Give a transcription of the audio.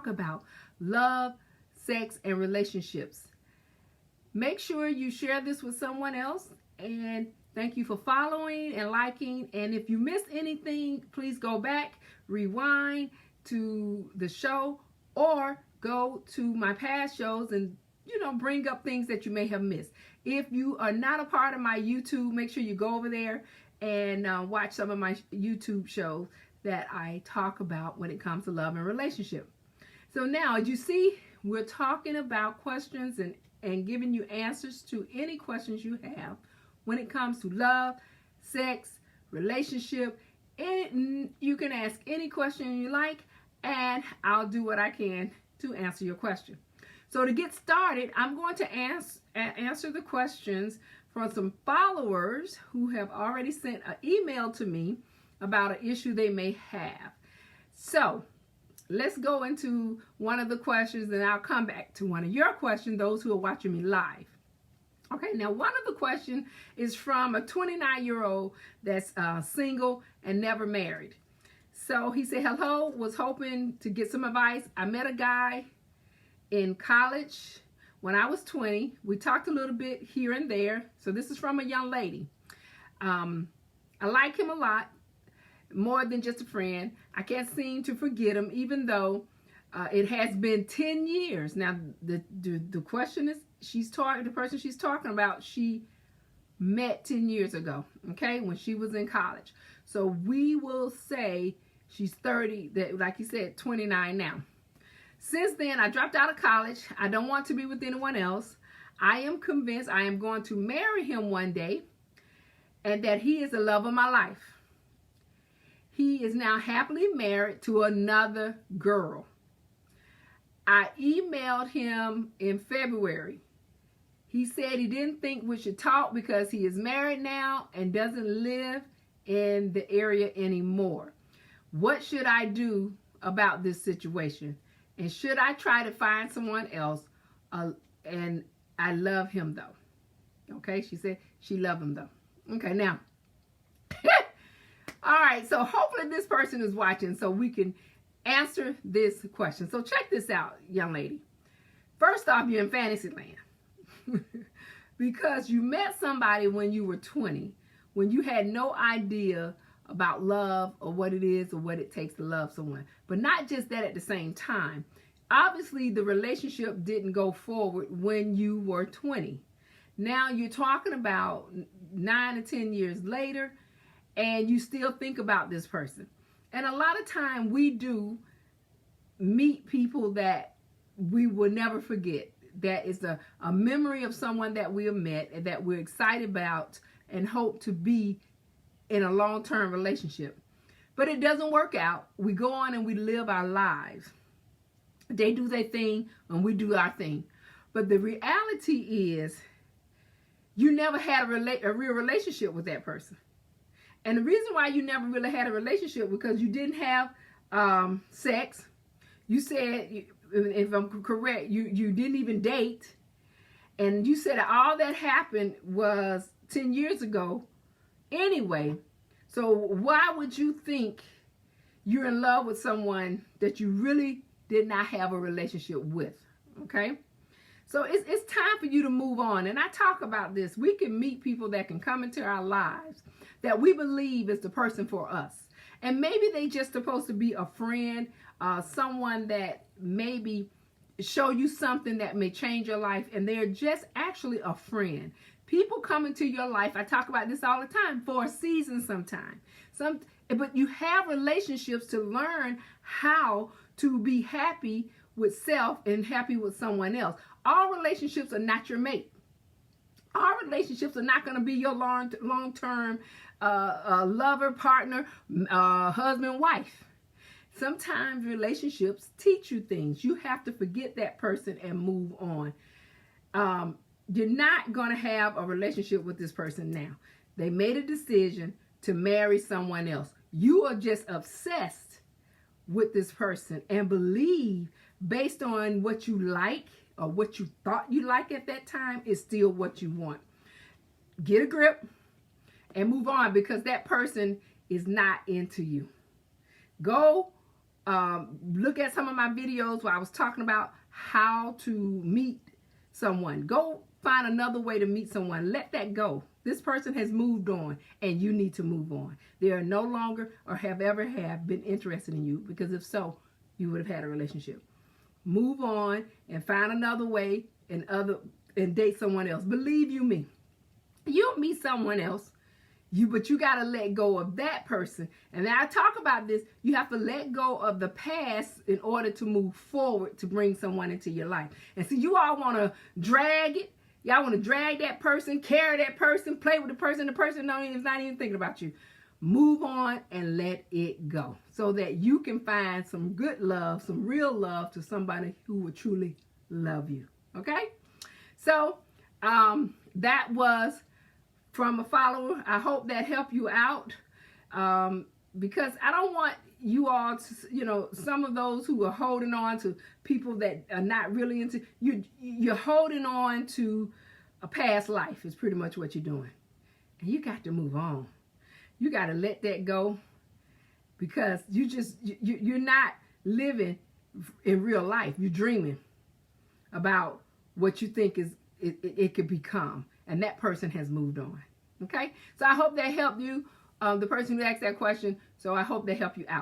about love, sex, and relationships. Make sure you share this with someone else, and thank you for following and liking. And if you missed anything, please go back, rewind to the show, or go to my past shows and bring up things that you may have missed. If you are not a part of my YouTube, make sure you go over there and watch some of my YouTube shows that I talk about when it comes to love and relationship. So now, as you see, we're talking about questions and giving you answers to any questions you have when it comes to love, sex, relationship. And you can ask any question you like, and I'll do what I can to answer your question. So to get started, I'm going to answer the questions from some followers who have already sent an email to me about an issue they may have. So let's go into one of the questions, and I'll come back to one of your questions, those who are watching me live. Okay, now one of the questions is from a 29-year-old that's single and never married. So he said, hello, was hoping to get some advice. I met a guy in college when I was 20. We talked a little bit here and there. So this is from a young lady. I like him a lot, more than just a friend. I can't seem to forget him, even though it has been 10 years. Now, the question is, the person she's talking about, she met 10 years ago, okay, when she was in college. So we will say she's 30, like you said, 29 now. Since then, I dropped out of college. I don't want to be with anyone else. I am convinced I am going to marry him one day, and that he is the love of my life. He is now happily married to another girl. I emailed him in February. He said he didn't think we should talk because he is married now and doesn't live in the area anymore. What should I do about this situation? And should I try to find someone else? And I love him though. Okay, she said she loved him though. Okay, now. All right, so hopefully this person is watching so we can answer this question. So check this out, young lady. First off, you're in fantasy land. Because you met somebody when you were 20, when you had no idea about love or what it is or what it takes to love someone. But not just that at the same time. Obviously, the relationship didn't go forward when you were 20. Now you're talking about 9 to 10 years later, and you still think about this person. And a lot of time we do meet people that we will never forget. That is a memory of someone that we have met and that we're excited about and hope to be in a long-term relationship. But it doesn't work out. We go on and we live our lives. They do their thing and we do our thing. But the reality is you never had a real relationship with that person. And the reason why you never really had a relationship because you didn't have sex. You said, if I'm correct, you didn't even date. And you said that all that happened was 10 years ago anyway. So why would you think you're in love with someone that you really did not have a relationship with? Okay? So it's time for you to move on. And I talk about this. We can meet people that can come into our lives that we believe is the person for us. And maybe they just supposed to be a friend, someone that maybe show you something that may change your life, and they're just actually a friend. People come into your life, I talk about this all the time, for a season sometime. But you have relationships to learn how to be happy with self and happy with someone else. All relationships are not your mate. All relationships are not going to be your long-term lover, partner, husband, wife. Sometimes relationships teach you things. You have to forget that person and move on. You're not going to have a relationship with this person now. They made a decision to marry someone else. You are just obsessed with this person and believe based on what you like or what you thought you liked at that time is still what you want. Get a grip and move on because that person is not into you. Go look at some of my videos where I was talking about how to meet someone. Go find another way to meet someone. Let that go. This person has moved on, and you need to move on. They are no longer or have ever been interested in you, because if so, you would have had a relationship. Move on and find another way and date someone else. Believe you me, you'll meet someone else. But you got to let go of that person. And then I talk about this. You have to let go of the past in order to move forward to bring someone into your life. And so you all want to drag it. Y'all want to drag that person, carry that person, play with the person. The person is not even thinking about you. Move on and let it go so that you can find some good love, some real love to somebody who will truly love you. Okay? So that was from a follower. I hope that helped you out, because I don't want you all to, some of those who are holding on to people that are not really into you. You're holding on to a past life is pretty much what you're doing. And you got to move on. You got to let that go, because you're not living in real life. You're dreaming about what you think it could become, and that person has moved on. Okay, so I hope that helped you, the person who asked that question. So I hope they help you out.